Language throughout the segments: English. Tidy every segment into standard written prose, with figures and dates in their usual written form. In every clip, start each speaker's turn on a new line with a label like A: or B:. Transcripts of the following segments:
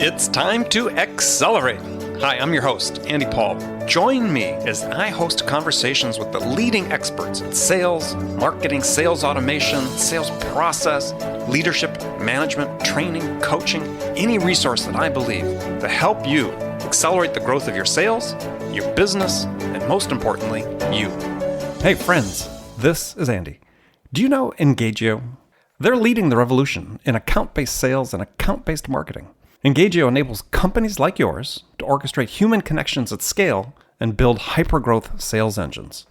A: It's time to accelerate. Hi, I'm your host, Andy Paul. Join me as I host conversations with the leading experts in sales, marketing, sales automation, sales process, leadership, management, training, coaching, any resource that I believe to help you accelerate the growth of your sales, your business, and most importantly, you. Hey friends, this is Andy. Do you know Engagio? They're leading the revolution in account-based sales and account-based marketing. Engagio enables companies like yours to orchestrate human connections at scale and build hyper-growth sales engines.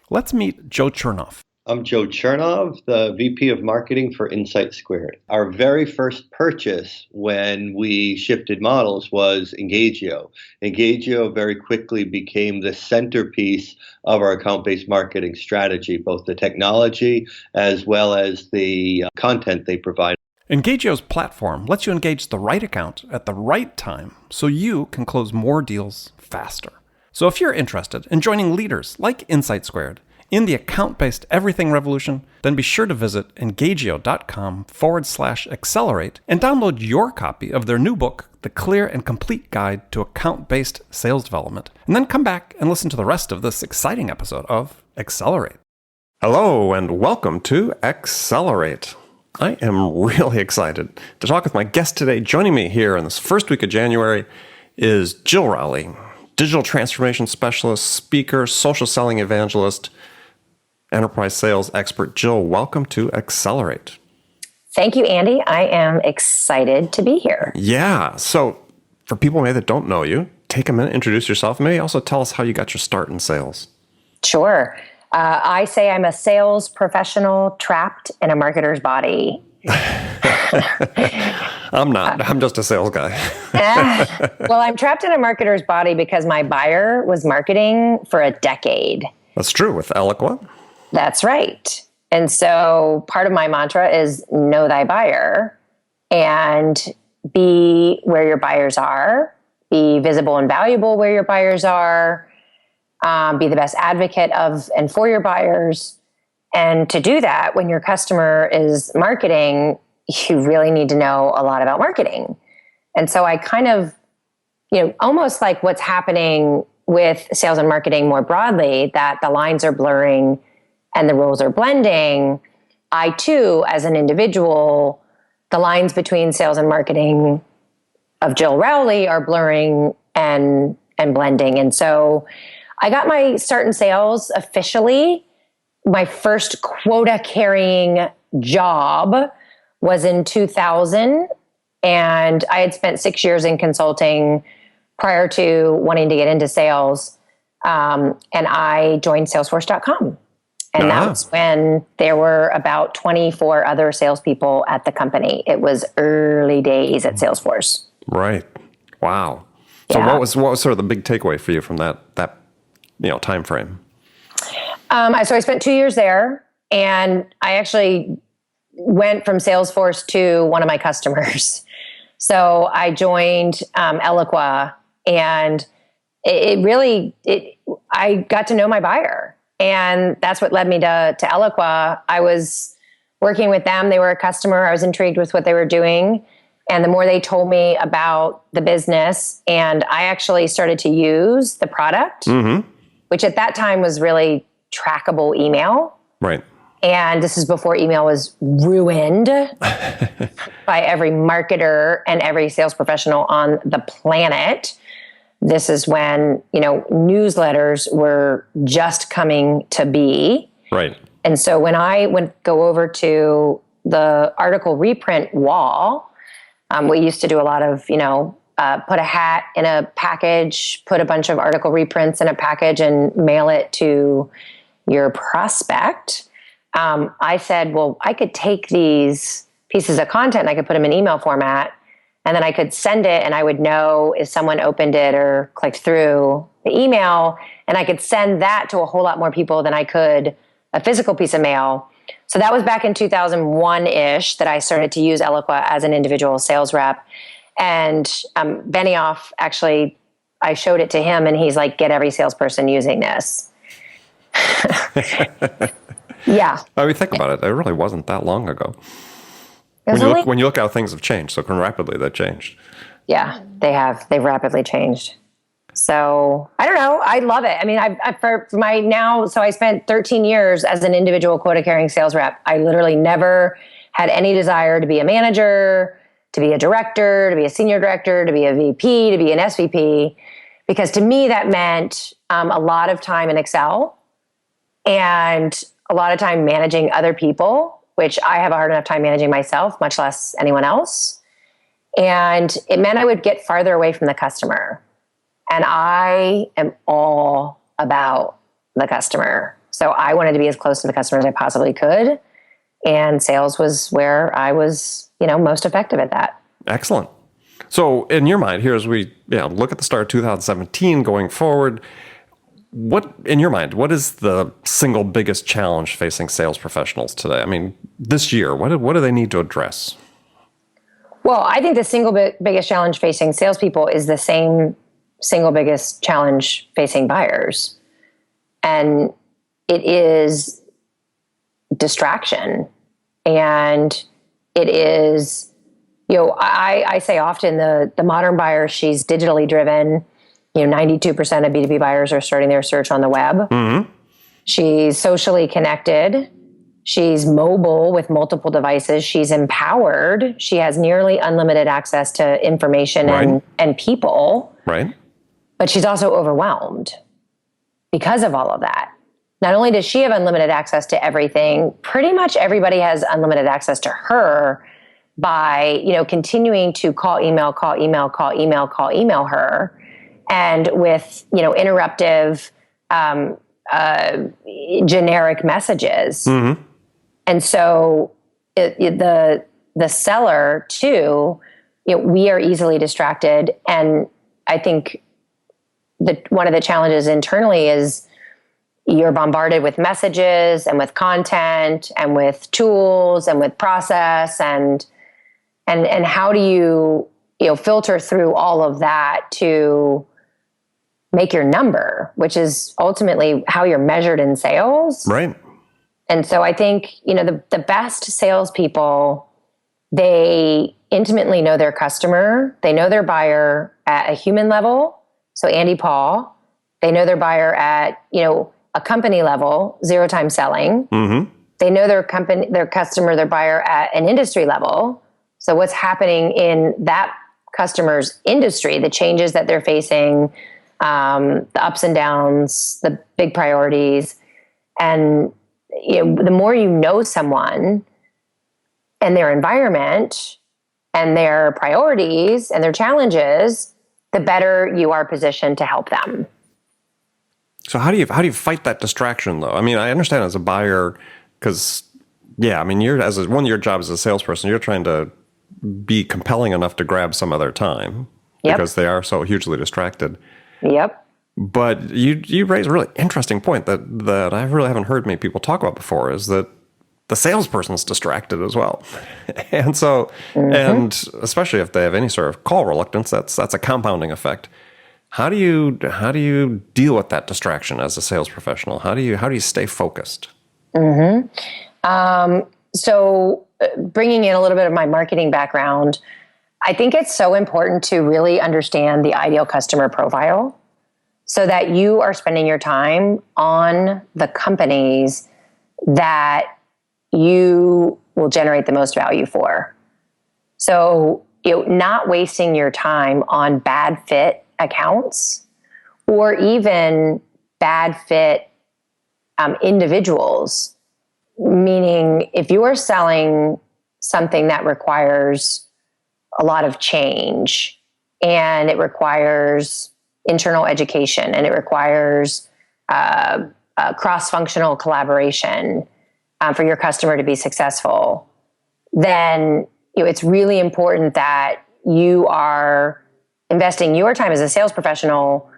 A: Let's meet Joe Chernoff.
B: I'm Joe Chernoff, the VP of Marketing for Insight Squared. Our very first purchase when we shifted models was Engagio. Engagio very quickly became the centerpiece of our account-based marketing strategy, both the technology as well as the content they provide.
A: Engagio's platform lets you engage the right account at the right time so you can close more deals faster. So if you're interested in joining leaders like Insight Squared in the account-based everything revolution, then be sure to visit engagio.com/accelerate and download your copy of their new book, The Clear and Complete Guide to Account-Based Sales Development, and then come back and listen to the rest of this exciting episode of Accelerate. Hello and welcome to Accelerate. I am really excited to talk with my guest today. Joining me here in this first week of January is Jill Rowley, digital transformation specialist, speaker, social selling evangelist, enterprise sales expert. Jill, welcome to Accelerate.
C: Thank you, Andy. I am excited to be here.
A: Yeah. So for people maybe that don't know you, take a minute, introduce yourself, and maybe also tell us how you got your start in sales.
C: Sure. I say I'm a sales professional trapped in a marketer's body.
A: I'm not. I'm just a sales guy.
C: Well, I'm trapped in a marketer's body because my buyer was marketing for a decade.
A: That's true with Eloqua.
C: That's right. And so part of my mantra is know thy buyer and be where your buyers are, be visible and valuable where your buyers are, be the best advocate of and for your buyers. And to do that, when your customer is marketing, you really need to know a lot about marketing. And so I kind of, almost like what's happening with sales and marketing more broadly, that the lines are blurring and the roles are blending. I too, as an individual, the lines between sales and marketing of Jill Rowley are blurring and blending. And so I got my start in sales officially. My first quota carrying job was in 2000. And I had spent 6 years in consulting prior to wanting to get into sales. And I joined Salesforce.com. And that was when there were about 24 other salespeople at the company. It was early days at Salesforce.
A: Right. Wow. So what was sort of the big takeaway for you from that time frame?
C: So I spent 2 years there, and I actually went from Salesforce to one of my customers. So I joined Eloqua, and I got to know my buyer. And that's what led me to Eloqua. I was working with them. They were a customer. I was intrigued with what they were doing. And the more they told me about the business, and I actually started to use the product, which at that time was really trackable email.
A: Right.
C: And this is before email was ruined by every marketer and every sales professional on the planet. This is when, newsletters were just coming to be. Right. And so when I go over to the article reprint wall, we used to do a lot of, put a hat in a package, put a bunch of article reprints in a package and mail it to your prospect. I said, well, I could take these pieces of content and I could put them in email format, and then I could send it and I would know if someone opened it or clicked through the email, and I could send that to a whole lot more people than I could a physical piece of mail. So that was back in 2001-ish that I started to use Eloqua as an individual sales rep. And Benioff, actually, I showed it to him and he's like, get every salesperson using this. Yeah.
A: I mean, think about it. It really wasn't that long ago. When you look how things have changed so rapidly, that changed.
C: Yeah, they have. They've rapidly changed. So I don't know. I love it. I mean, so I spent 13 years as an individual quota carrying sales rep. I literally never had any desire to be a manager, to be a director, to be a senior director, to be a VP, to be an SVP, because to me that meant a lot of time in Excel and a lot of time managing other people, which I have a hard enough time managing myself, much less anyone else. And it meant I would get farther away from the customer. And I am all about the customer. So I wanted to be as close to the customer as I possibly could. And sales was where I was, most effective at that.
D: Excellent. So in your mind, here as we look at the start of 2017 going forward, in your mind, what is the single biggest challenge facing sales professionals today? I mean, this year, what do they need to address?
C: Well, I think the single biggest challenge facing salespeople is the same single biggest challenge facing buyers. And it is distraction. And it is, I say often the modern buyer, she's digitally driven. 92% of B2B buyers are starting their search on the web. Mm-hmm. She's socially connected. She's mobile with multiple devices. She's empowered. She has nearly unlimited access to information and people.
D: Right.
C: But she's also overwhelmed because of all of that. Not only does she have unlimited access to everything, pretty much everybody has unlimited access to her by, continuing to call, email her. And with, interruptive, generic messages. Mm-hmm. And so the seller too, we are easily distracted. And I think one of the challenges internally is you're bombarded with messages and with content and with tools and with process and how do you filter through all of that to make your number, which is ultimately how you're measured in sales.
D: Right.
C: And so I think, the best salespeople, they intimately know their customer. They know their buyer at a human level. So Andy Paul, they know their buyer at, a company level, 0-time selling. Mm-hmm. They know their customer, their buyer at an industry level. So what's happening in that customer's industry, the changes that they're facing, the ups and downs, the big priorities. And the more you know someone and their environment and their priorities and their challenges, the better you are positioned to help them.
D: So how do you fight that distraction though? I mean, I understand as a buyer, because one of your jobs as a salesperson, you're trying to be compelling enough to grab some of their time because they are so hugely distracted.
C: Yep.
D: But you raise a really interesting point that I really haven't heard many people talk about before, is that the salesperson's distracted as well. And so, and especially if they have any sort of call reluctance, that's a compounding effect. How do you deal with that distraction as a sales professional? How do you stay focused?
C: So bringing in a little bit of my marketing background, I think it's so important to really understand the ideal customer profile so that you are spending your time on the companies that you will generate the most value for. So, not wasting your time on bad fit accounts or even bad fit individuals. Meaning, if you are selling something that requires a lot of change and it requires internal education and it requires cross-functional collaboration for your customer to be successful, then it's really important that you are investing your time as a sales professional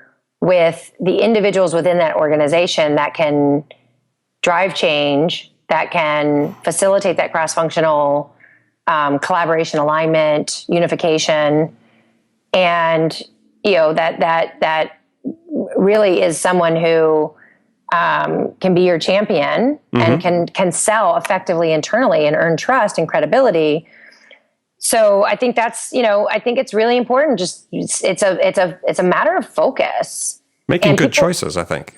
C: with the individuals within that organization that can drive change, that can facilitate that cross-functional collaboration, alignment, unification, and that really is someone who can be your champion and can sell effectively internally and earn trust and credibility. So I think that's, I think it's really important. Just it's a matter of focus.
D: Making
C: And
D: good
C: people-
D: choices, I think.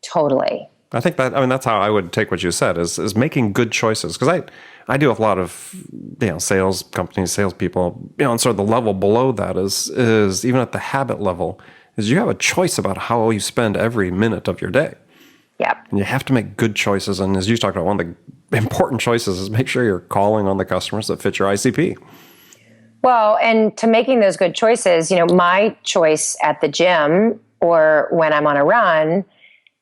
C: Totally.
D: I think that's how I would take what you said is making good choices. Because I deal with a lot of, sales companies, salespeople, and sort of the level below that is even at the habit level is you have a choice about how you spend every minute of your day.
C: Yep.
D: And you have to make good choices. And as you talked about, one of the important choices is make sure you're calling on the customers that fit your ICP.
C: Well, and to making those good choices, my choice at the gym or when I'm on a run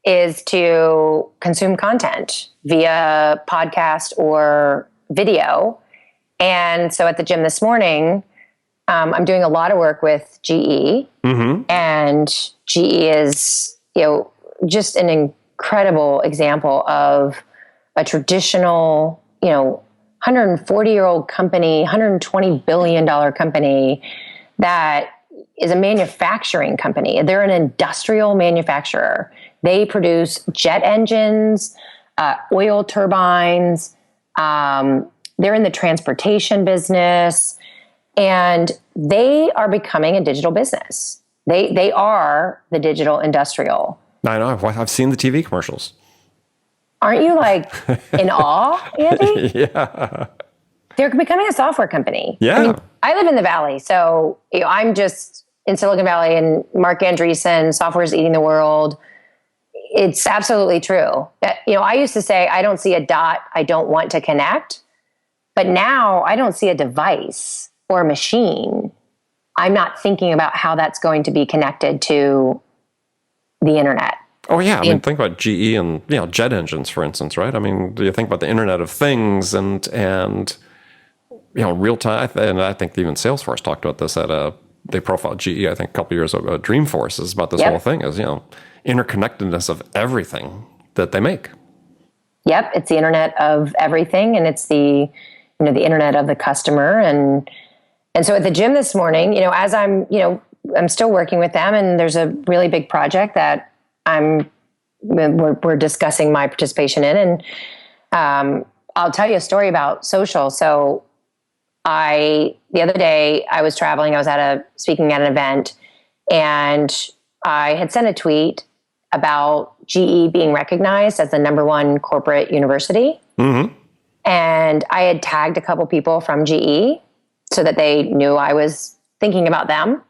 C: is to consume content via podcast or video. And so at the gym this morning, I'm doing a lot of work with GE, and GE is, just an incredible example of a traditional, 140-year-old company, $120 billion company that is a manufacturing company. They're an industrial manufacturer. They produce jet engines, oil turbines. They're in the transportation business, and they are becoming a digital business. They are the digital industrial.
D: I know. I've seen the TV commercials.
C: Aren't you in awe, Andy?
D: Yeah.
C: They're becoming a software company.
D: Yeah.
C: I live in the Valley, so I'm just in Silicon Valley, and Mark Andreessen, software is eating the world. It's absolutely true. I used to say, I don't see a dot I don't want to connect, but now I don't see a device or a machine I'm not thinking about how that's going to be connected to the internet.
D: Oh yeah, think about GE and jet engines, for instance, right? Do you think about the Internet of Things and real time? And I think even Salesforce talked about this they profiled GE, I think, a couple years ago. Dreamforce is about this whole thing is interconnectedness of everything that they make.
C: Yep, it's the internet of everything, and it's the the internet of the customer, and so at the gym this morning, as I'm still working with them, and there's a really big project that we're discussing my participation in, and I'll tell you a story about social. So the other day I was traveling, I was speaking at an event, and I had sent a tweet about GE being recognized as the #1 corporate university. Mm-hmm. And I had tagged a couple people from GE so that they knew I was thinking about them.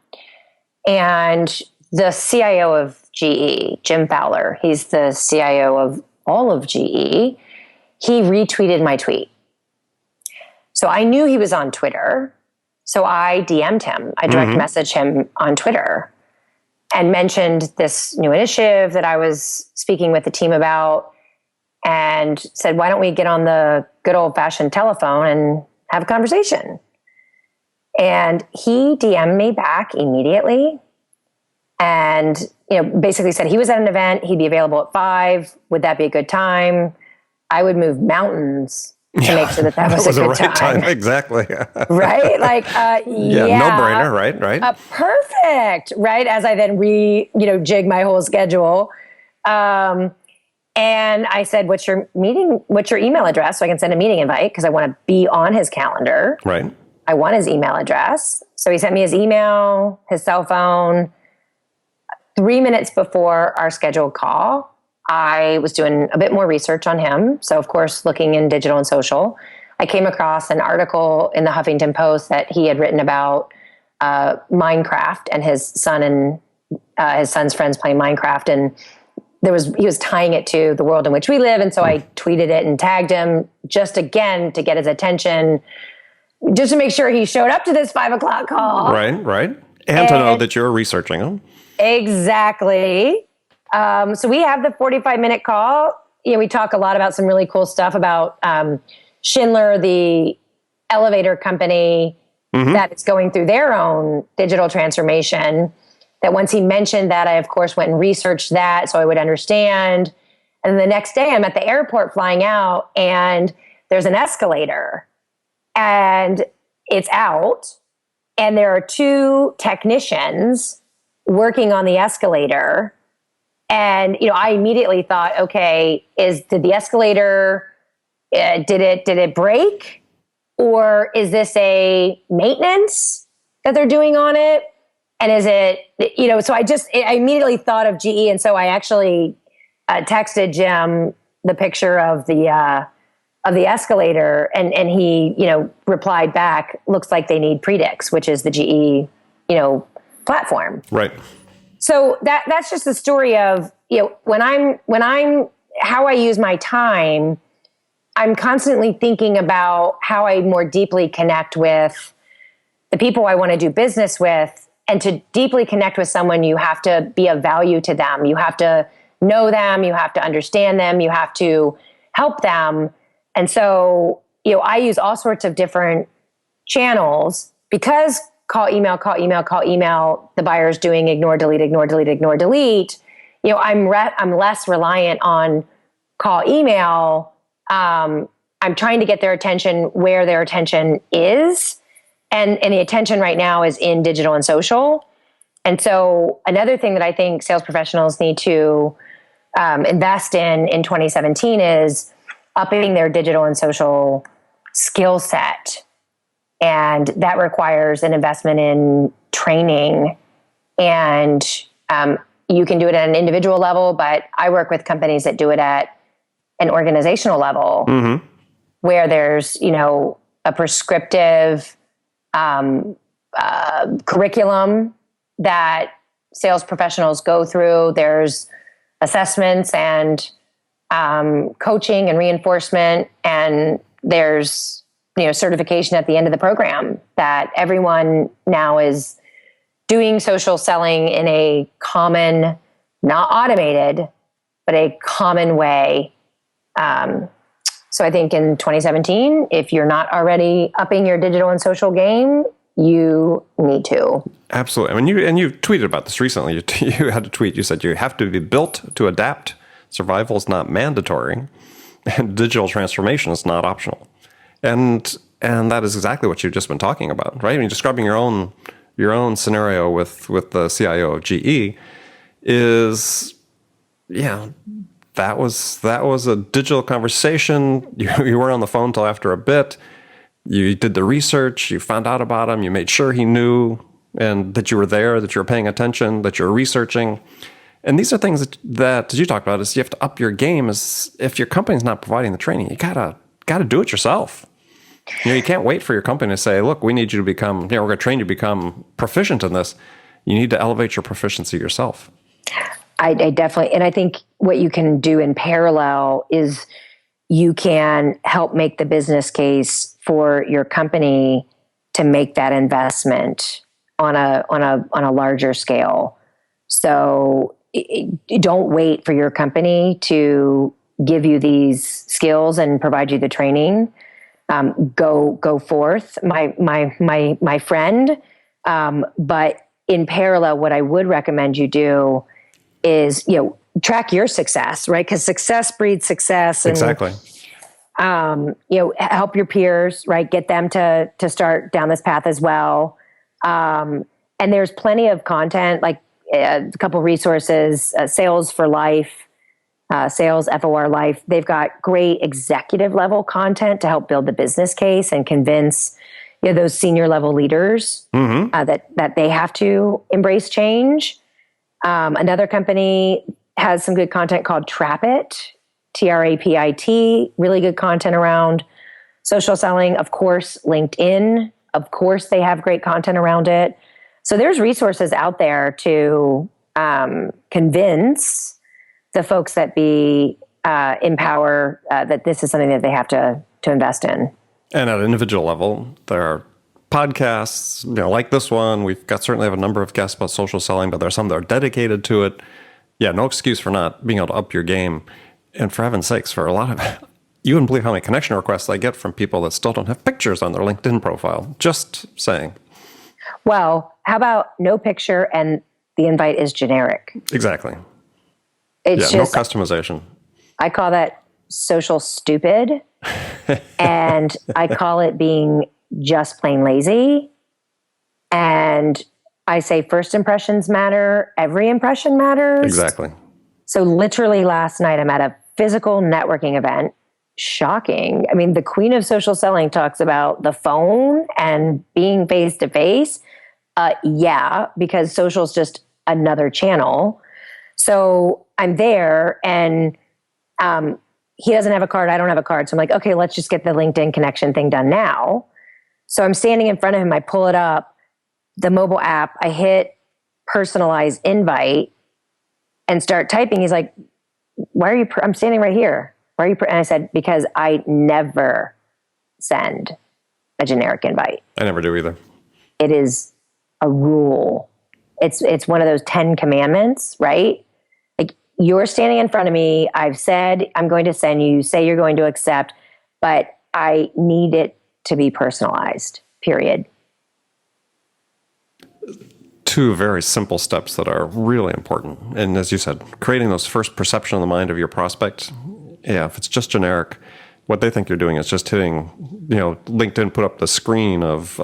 C: And the CIO of GE, Jim Fowler, he's the CIO of all of GE, he retweeted my tweet. So I knew he was on Twitter. So I DM'd him. I direct messaged him on Twitter and mentioned this new initiative that I was speaking with the team about, and said, why don't we get on the good old-fashioned telephone and have a conversation? And he DM'd me back immediately and basically said he was at an event, he'd be available at 5. Would that be a good time? I would move mountains to make sure that was a good
D: right time. Exactly.
C: Right?
D: No-brainer, right?
C: Perfect, right? As I then jig my whole schedule. And I said, what's your email address so I can send a meeting invite, because I want to be on his calendar.
D: Right.
C: I want his email address. So he sent me his email, his cell phone. 3 minutes before our scheduled call, I was doing a bit more research on him. So of course, looking in digital and social, I came across an article in the Huffington Post that he had written about Minecraft and his son's friends playing Minecraft. And he was tying it to the world in which we live. And so I tweeted it and tagged him just again to get his attention, just to make sure he showed up to this 5 o'clock call.
D: Right. And to know that you're researching him.
C: Exactly. So we have the 45-minute call. We talk a lot about some really cool stuff about Schindler, the elevator company that is going through their own digital transformation. That once he mentioned that, I, of course, went and researched that so I would understand. And then the next day, I'm at the airport flying out, and there's an escalator, and it's out, and there are 2 technicians working on the escalator. And, I immediately thought, okay, did the escalator, did it break? Or is this a maintenance that they're doing on it? And is it, so I immediately thought of GE. And so I actually texted Jim the picture of the escalator, and he, replied back, looks like they need Predix, which is the GE, platform.
D: Right.
C: So that's just the story of, when I'm how I use my time, I'm constantly thinking about how I more deeply connect with the people I want to do business with. And to deeply connect with someone, you have to be of value to them. You have to know them. You have to understand them. You have to help them. And so, I use all sorts of different channels because call, email, the buyer's doing ignore, delete. I'm less reliant on call, email. I'm trying to get their attention where their attention is. And the attention right now is in digital and social. And so another thing that I think sales professionals need to invest in 2017 is upping their digital and social skill set. And that requires an investment in training. And you can do it at an individual level, but I work with companies that do it at an organizational level, where there's, a prescriptive curriculum that sales professionals go through. There's assessments and coaching and reinforcement, and there's certification at the end of the program that everyone now is doing social selling in a common, not automated, but a common way. So I think in 2017, if you're not already upping your digital and social game, you need to.
D: Absolutely. I mean, you tweeted about this recently. You had a tweet. You said you have to be built to adapt. Survival is not mandatory, and digital transformation is not optional. And that is exactly what you've just been talking about, right? I mean, describing your own scenario with the CIO of GE is, that was a digital conversation. You weren't on the phone till after a bit. You did the research. You found out about him. You made sure he knew and that you were there, that you were paying attention, that you were researching. And these are things that you talked about, is you have to up your game. Is if your company's not providing the training, you gotta do it yourself. You can't wait for your company to say, look, we need you to become, we're going to train you to become proficient in this. You need to elevate your proficiency yourself.
C: I definitely, and I think what you can do in parallel is you can help make the business case for your company to make that investment on a larger scale. So don't wait for your company to give you these skills and provide you the training. Go forth, my friend. But in parallel, what I would recommend you do is, track your success, right? Because success breeds success. And,
D: exactly.
C: Help your peers, right? Get them to start down this path as well. And there's plenty of content, like a couple resources, Sales for Life, Sales FOR Life. They've got great executive level content to help build the business case and convince those senior level leaders that they have to embrace change. Another company has some good content called Trapit, TRAPIT, really good content around social selling. Of course, LinkedIn, of course, they have great content around it. So there's resources out there to convince the folks that be empower that this is something that they have to invest in.
D: And at an individual level, there are podcasts, like this one. We've certainly have a number of guests about social selling, but there are some that are dedicated to it. Yeah, no excuse for not being able to up your game. And for heaven's sakes, for a lot of, you wouldn't believe how many connection requests I get from people that still don't have pictures on their LinkedIn profile. Just saying.
C: Well, how about no picture and the invite is generic?
D: Exactly.
C: It's
D: no
C: just
D: customization.
C: I call that social stupid. And I call it being just plain lazy. And I say first impressions matter. Every impression matters.
D: Exactly.
C: So literally last night, I'm at a physical networking event shocking. I mean, the queen of social selling talks about the phone and being face to face. Yeah, because social is just another channel. So I'm there and he doesn't have a card. I don't have a card. So I'm like, okay, let's just get the LinkedIn connection thing done now. So I'm standing in front of him. I pull it up, the mobile app. I hit personalize invite and start typing. He's like, why are you, I'm standing right here. Why are you, and I said, because I never send a generic invite.
D: I never do either.
C: It is a rule. It's one of those 10 commandments, right? Like you're standing in front of me. I've said, I'm going to send you, say you're going to accept, but I need it to be personalized, period.
D: Two very simple steps that are really important. And as you said, creating those first perception in the mind of your prospect. Yeah, if it's just generic, what they think you're doing is just hitting, LinkedIn put up the screen of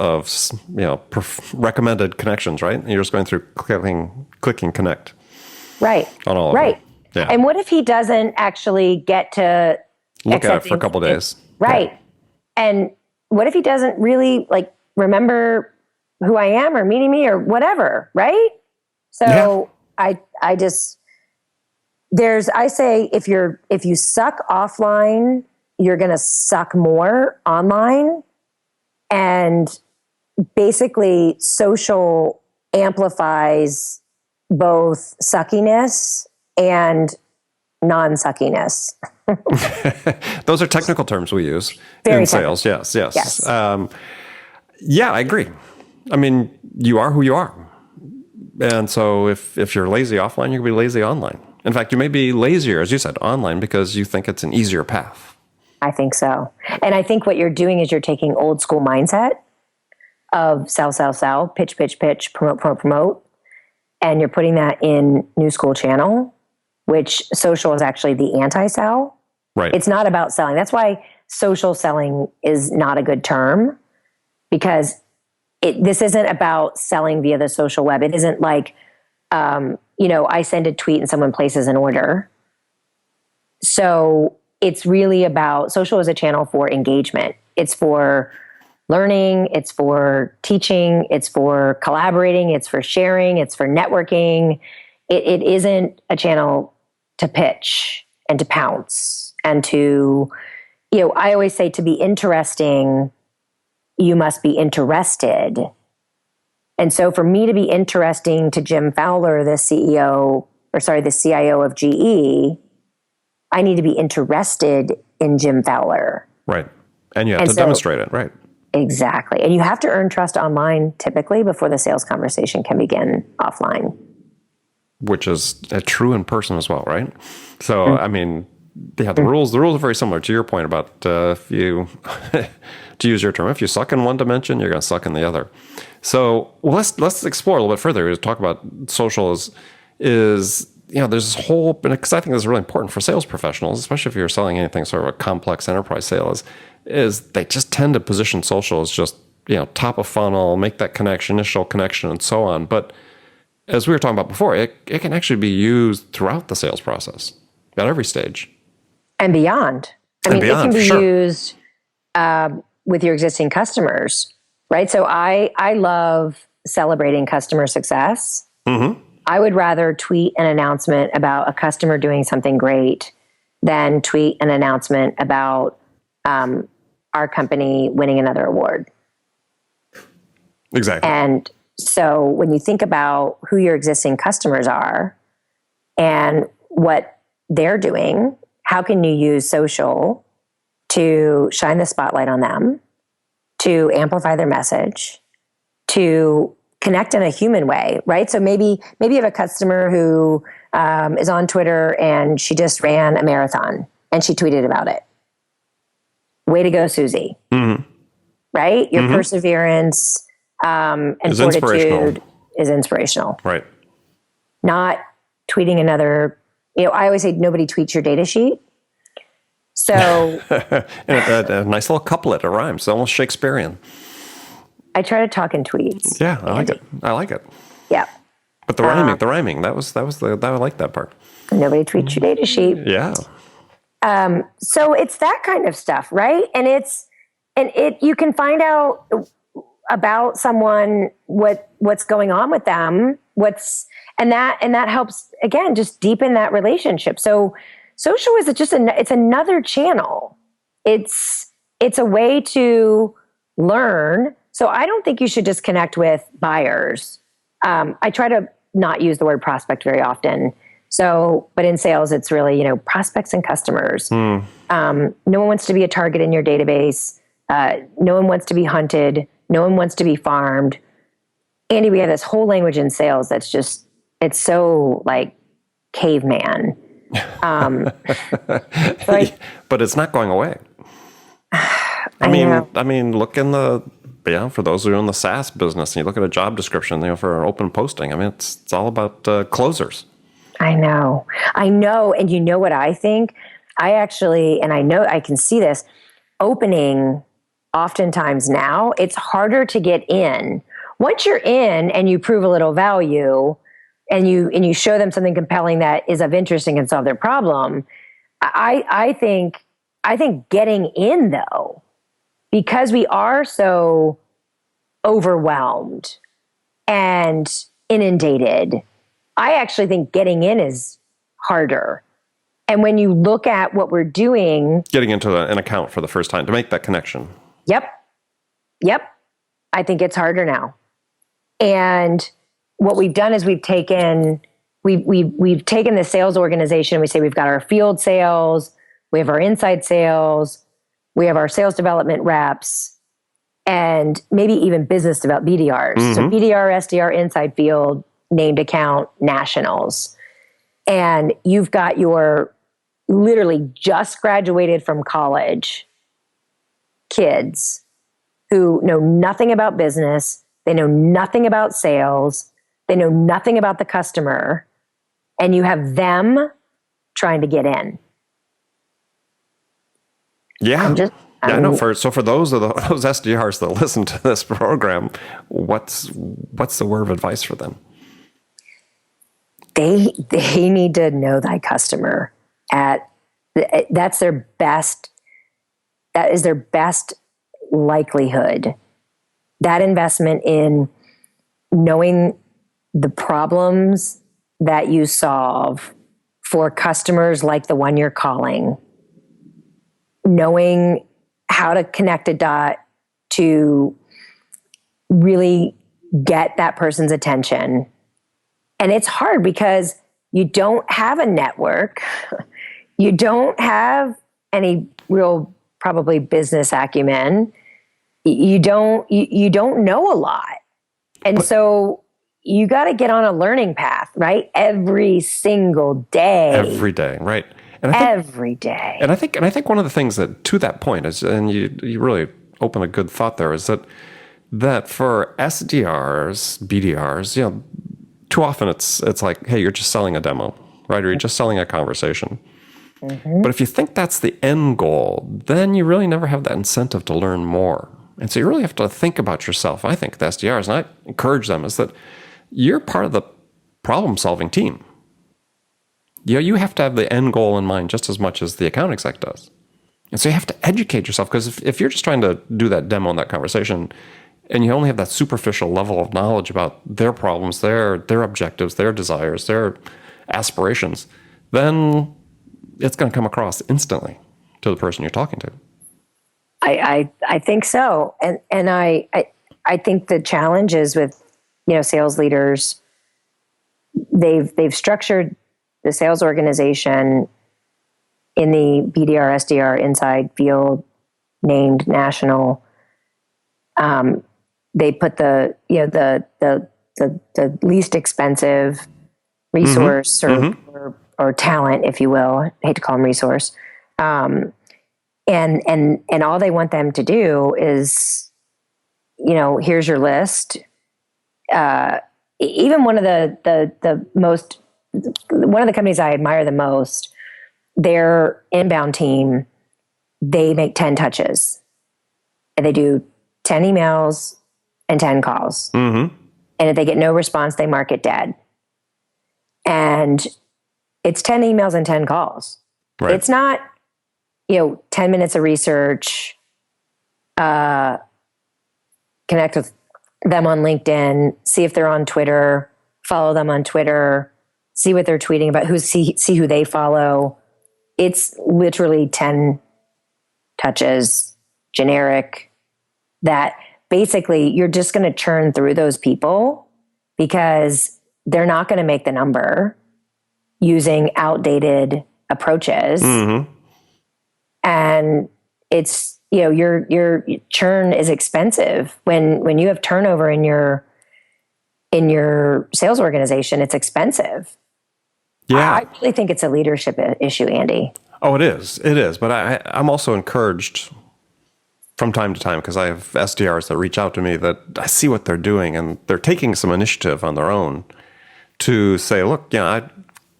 D: recommended connections, right? And you're just going through clicking connect.
C: Right.
D: On all of
C: right.
D: them. Yeah.
C: And what if he doesn't actually get to
D: look at it for a couple of days?
C: Right. Yeah. And what if he doesn't really remember who I am or meeting me or whatever, right? So yeah. I say if you suck offline, you're going to suck more online. And basically social amplifies both suckiness and non-suckiness.
D: Those are technical terms we use
C: Very
D: in sales. Yes. Yeah, I agree. I mean, you are who you are. And so if you're lazy offline, you can be lazy online. In fact, you may be lazier, as you said, online because you think it's an easier path.
C: I think so. And I think what you're doing is you're taking old school mindset of sell, pitch, promote, and you're putting that in new school channel, which social is actually the anti-sell.
D: Right.
C: It's not about selling. That's why social selling is not a good term, because this isn't about selling via the social web. It isn't like, I send a tweet and someone places an order. So it's really about, social is a channel for engagement. It's for learning. It's for teaching. It's for collaborating. It's for sharing. It's for networking. It isn't a channel to pitch and to pounce and to, I always say to be interesting, you must be interested. And so for me to be interesting to Jim Fowler, the CIO of GE, I need to be interested in Jim Fowler.
D: Right. And you have to demonstrate it, right?
C: Exactly. And you have to earn trust online typically before the sales conversation can begin offline.
D: Which is true in person as well, right? So, I mean, yeah, the rules are very similar to your point about if you, to use your term, if you suck in one dimension, you're going to suck in the other. So let's explore a little bit further. We talk about social is there's this whole, because I think this is really important for sales professionals, especially if you're selling anything sort of a complex enterprise sale, is they just tend to position social as just, top of funnel, make that initial connection and so on. But as we were talking about before, it can actually be used throughout the sales process at every stage.
C: And beyond. It can be used with your existing customers, right? So I love celebrating customer success.
D: Mm-hmm.
C: I would rather tweet an announcement about a customer doing something great than tweet an announcement about our company winning another award.
D: Exactly.
C: And so when you think about who your existing customers are and what they're doing, how can you use social to shine the spotlight on them, to amplify their message, to connect in a human way, right? So maybe you have a customer who is on Twitter and she just ran a marathon and she tweeted about it. Way to go, Susie.
D: Mm-hmm.
C: Right? Your perseverance and fortitude is inspirational.
D: Right.
C: Not tweeting another, I always say nobody tweets your data sheet. So
D: and a nice little couplet, it rhymes, almost Shakespearean.
C: I try to talk in tweets.
D: Yeah, I like it.
C: Yeah.
D: But the rhyming, I like that part.
C: Nobody tweets your data sheet.
D: Yeah.
C: So it's that kind of stuff, right? You can find out about someone, what's going on with them, and that helps, again, just deepen that relationship. So social is it's another channel. It's a way to learn. So I don't think you should just connect with buyers. I try to not use the word prospect very often. But in sales, it's really, prospects and customers. No one wants to be a target in your database. No one wants to be hunted. No one wants to be farmed. Andy, we have this whole language in sales that's just, it's so like caveman.
D: But it's not going away. I mean, look in for those who are in the SaaS business, and you look at a job description, for an open posting. I mean, it's all about closers.
C: I know. And you know what I think? I know I can see this opening oftentimes now. It's harder to get in. Once you're in and you prove a little value and you show them something compelling that is of interest and can solve their problem, I think getting in, though, because we are so overwhelmed and inundated, I actually think getting in is harder. And when you look at what we're doing,
D: getting into an account for the first time to make that connection.
C: Yep. I think it's harder now. And what we've done is we've taken the sales organization. We say we've got our field sales, we have our inside sales, we have our sales development reps, and maybe even business development BDRs. Mm-hmm. So BDR, SDR, inside field, named account, nationals. And you've got your literally just graduated from college kids who know nothing about business. They know nothing about sales. They know nothing about the customer. And you have them trying to get in.
D: Yeah. I know. For those SDRs that listen to this program, what's the word of advice for them?
C: They need to know thy customer. That is their best likelihood. That investment in knowing the problems that you solve for customers like the one you're calling, knowing how to connect a dot to really get that person's attention. And it's hard because you don't have a network. You don't have any real probably business acumen. You don't know a lot. And so you got to get on a learning path, right? Every single day.
D: Every day, right.
C: And every day.
D: And I think one of the things that, to that point, is, and you really open a good thought there, is that for SDRs, BDRs, too often it's like, hey, you're just selling a demo, right? Or you're just selling a conversation. Mm-hmm. But if you think that's the end goal, then you really never have that incentive to learn more. And so you really have to think about yourself. I think the SDRs, and I encourage them, is that you're part of the problem-solving team. You have to have the end goal in mind just as much as the account exec does. And so you have to educate yourself, because if you're just trying to do that demo and that conversation, and you only have that superficial level of knowledge about their problems, their objectives, their desires, their aspirations, then it's going to come across instantly to the person you're talking to.
C: I think so. And I think the challenge is with, sales leaders, they've structured the sales organization in the BDR, SDR, inside field, named national. They put the least expensive resource
D: mm-hmm.
C: or talent, if you will. I hate to call them resource. And all they want them to do is, here's your list. Even one of the companies I admire the most, their inbound team, they make 10 touches, and they do 10 emails and 10 calls.
D: Mm-hmm.
C: And if they get no response, they mark it dead. And it's 10 emails and 10 calls.
D: Right.
C: It's not 10 minutes of research, connect with them on LinkedIn, see if they're on Twitter, follow them on Twitter, see what they're tweeting about, see who they follow. It's literally 10 touches, generic, that basically you're just going to churn through those people because they're not going to make the number using outdated approaches.
D: Mm-hmm.
C: And it's, your churn is expensive. When you have turnover in your sales organization, it's expensive.
D: Yeah.
C: I really think it's a leadership issue, Andy.
D: Oh, it is. It is. But I'm also encouraged from time to time, because I have SDRs that reach out to me that I see what they're doing and they're taking some initiative on their own to say, look,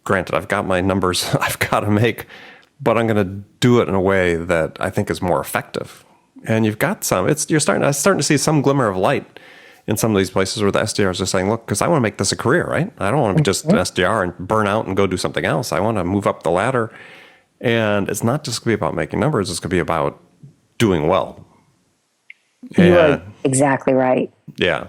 D: granted, I've got my numbers I've got to make, but I'm going to do it in a way that I think is more effective. And you've got some. I'm starting to see some glimmer of light in some of these places where the SDRs are saying, look, because I want to make this a career, right? I don't want to be just an SDR and burn out and go do something else. I want to move up the ladder. And it's not just going to be about making numbers. It's going to be about doing well.
C: You are exactly right.
D: Yeah.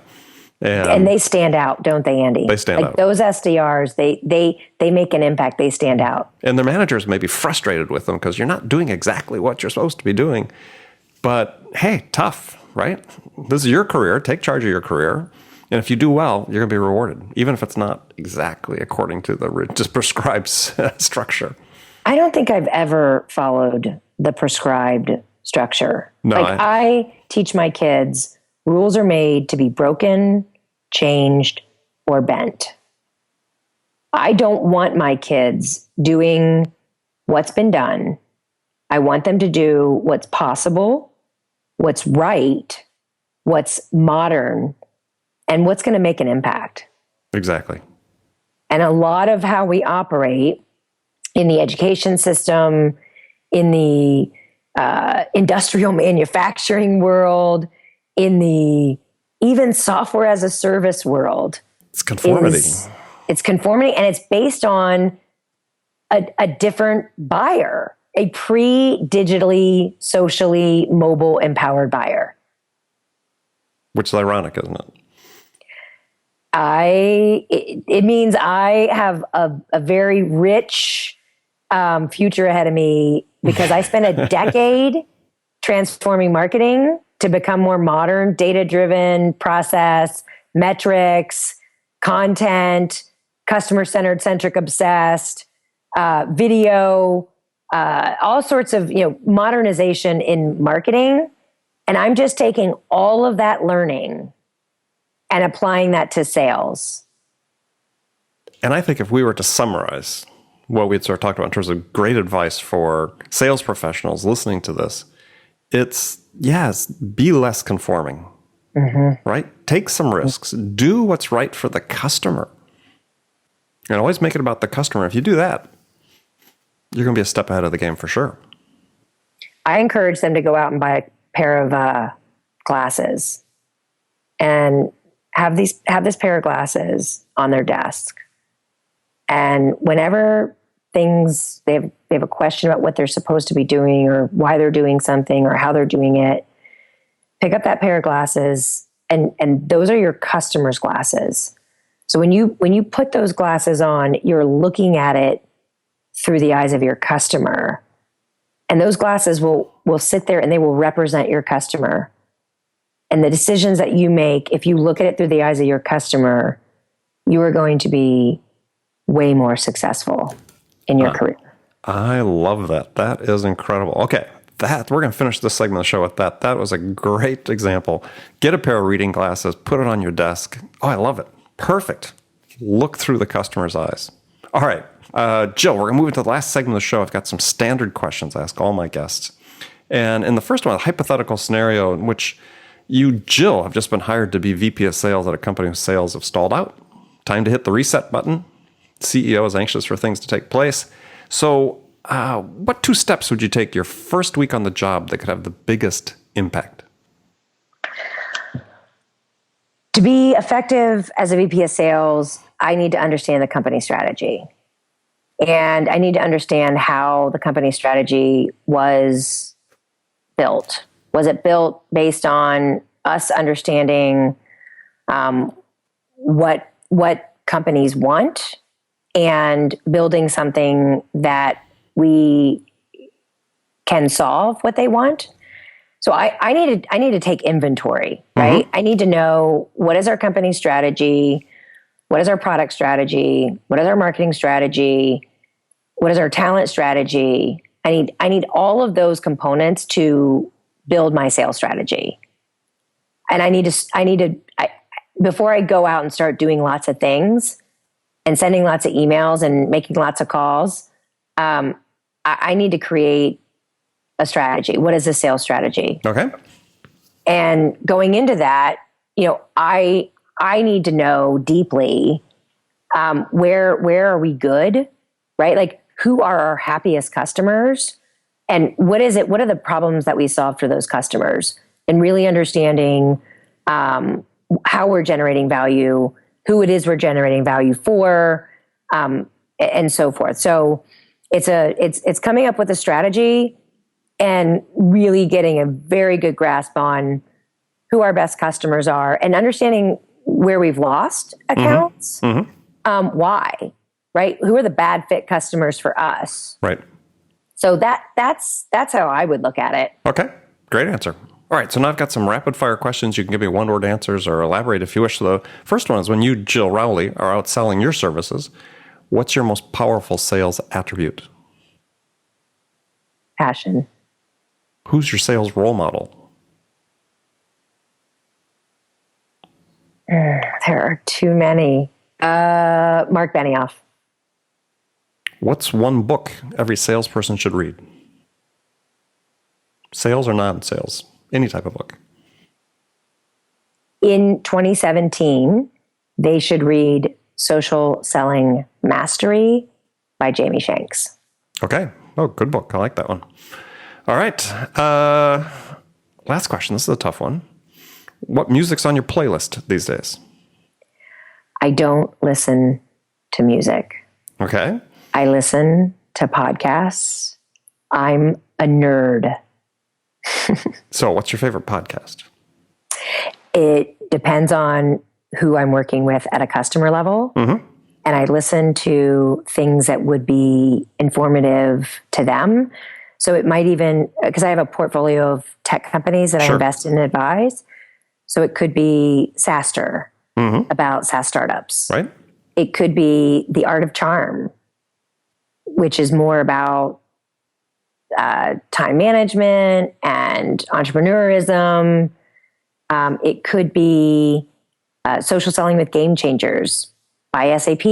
C: And they stand out, don't they, Andy?
D: They stand out.
C: Those SDRs, they make an impact. They stand out. And
D: their managers may be frustrated with them because you're not doing exactly what you're supposed to be doing. But hey, tough, right? This is your career. Take charge of your career. And if you do well, you're going to be rewarded, even if it's not exactly according to the just prescribed structure.
C: I don't think I've ever followed the prescribed structure.
D: No,
C: I teach my kids, rules are made to be broken, changed, or bent. I don't want my kids doing what's been done. I want them to do what's possible, what's right, what's modern, and what's going to make an impact.
D: Exactly.
C: And a lot of how we operate in the education system, in the industrial manufacturing world, in the even software as a service world.
D: It's conformity.
C: It's conformity, and it's based on a different buyer, a pre-digitally, socially, mobile empowered buyer.
D: Which is ironic, isn't it?
C: It means I have a very rich future ahead of me because I spent a decade transforming marketing to become more modern, data-driven, process, metrics, content, customer-centered, centric, obsessed, video, all sorts of modernization in marketing. And I'm just taking all of that learning and applying that to sales.
D: And I think if we were to summarize what we'd sort of talked about in terms of great advice for sales professionals listening to this, it's, yes, be less conforming, right? Take some risks. Do what's right for the customer. And always make it about the customer. If you do that, you're going to be a step ahead of the game for sure.
C: I encourage them to go out and buy a pair of glasses and have this pair of glasses on their desk. And whenever they have a question about what they're supposed to be doing or why they're doing something or how they're doing it, pick up that pair of glasses, and those are your customer's glasses. So when you put those glasses on, you're looking at it through the eyes of your customer. And those glasses will sit there and they will represent your customer. And the decisions that you make, if you look at it through the eyes of your customer, you are going to be way more successful in your career.
D: I love that. That is incredible. Okay, we're going to finish this segment of the show with that. That was a great example. Get a pair of reading glasses, put it on your desk. Oh, I love it. Perfect. Look through the customer's eyes. All right, Jill, we're going to move into the last segment of the show. I've got some standard questions I ask all my guests. And in the first one, a hypothetical scenario in which you, Jill, have just been hired to be VP of sales at a company whose sales have stalled out. Time to hit the reset button. CEO is anxious for things to take place. So what 2 steps would you take your first week on the job that could have the biggest impact?
C: To be effective as a VP of sales, I need to understand the company strategy. And I need to understand how the company strategy was built. Was it built based on us understanding what companies want and building something that we can solve what they want? So I need to take inventory, right? I need to know, what is our company strategy? What is our product strategy? What is our marketing strategy? What is our talent strategy? I need all of those components to build my sales strategy. And before I go out and start doing lots of things and sending lots of emails and making lots of calls, I need to create a strategy. What is a sales strategy?
D: Okay.
C: And going into that, I need to know deeply where are we good, right? Like, who are our happiest customers, and what are the problems that we solve for those customers, and really understanding how we're generating value, who it is we're generating value for, and so forth. So it's coming up with a strategy and really getting a very good grasp on who our best customers are and understanding where we've lost accounts, why, right? Who are the bad fit customers for us?
D: Right.
C: So that's how I would look at it.
D: Okay. Great answer. All right. So now I've got some rapid fire questions. You can give me one-word answers or elaborate if you wish. The first one is, when you, Jill Rowley, are out selling your services, what's your most powerful sales attribute?
C: Passion.
D: Who's your sales role model?
C: There are too many. Mark Benioff.
D: What's one book every salesperson should read? Sales or non-sales? Any type of book.
C: In 2017, they should read Social Selling Mastery by Jamie Shanks.
D: Okay. Oh, good book. I like that one. All right. Last question. This is a tough one. What music's on your playlist these days?
C: I don't listen to music.
D: Okay.
C: I listen to podcasts. I'm a nerd.
D: So what's your favorite podcast?
C: It depends on who I'm working with at a customer level. And I listen to things that would be informative to them. So it might even, because I have a portfolio of tech companies that I invest in and advise. So it could be SaaStr, about SaaS startups.
D: Right.
C: It could be The Art of Charm, which is more about time management and entrepreneurism. It could be Social Selling with Game Changers by SAP.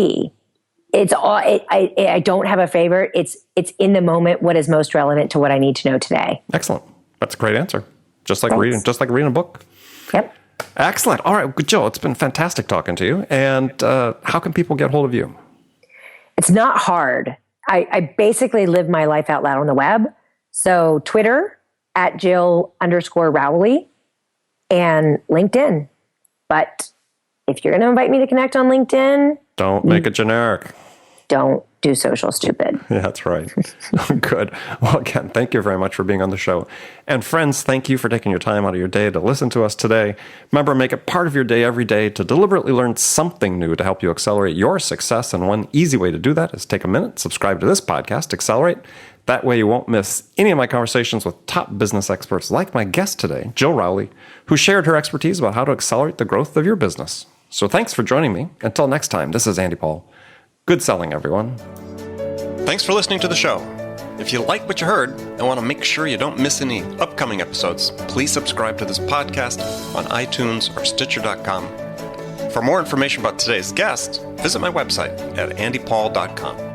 C: It's all. I don't have a favorite. It's in the moment. What is most relevant to what I need to know today?
D: Excellent. That's a great answer. Just like reading a book.
C: Yep.
D: Excellent. All right, Jill, it's been fantastic talking to you. And how can people get hold of you?
C: It's not hard. I basically live my life out loud on the web. So Twitter @Jill_Rowley and LinkedIn. But if you're going to invite me to connect on LinkedIn,
D: don't make it generic.
C: Don't do social stupid.
D: Yeah, that's right. Good. Well, again, thank you very much for being on the show. And friends, thank you for taking your time out of your day to listen to us today. Remember, make it part of your day every day to deliberately learn something new to help you accelerate your success. And one easy way to do that is take a minute, subscribe to this podcast, Accelerate. That way you won't miss any of my conversations with top business experts like my guest today, Jill Rowley, who shared her expertise about how to accelerate the growth of your business. So thanks for joining me. Until next time, this is Andy Paul. Good selling, everyone.
A: Thanks for listening to the show. If you like what you heard and want to make sure you don't miss any upcoming episodes, please subscribe to this podcast on iTunes or Stitcher.com. For more information about today's guest, visit my website at andypaul.com.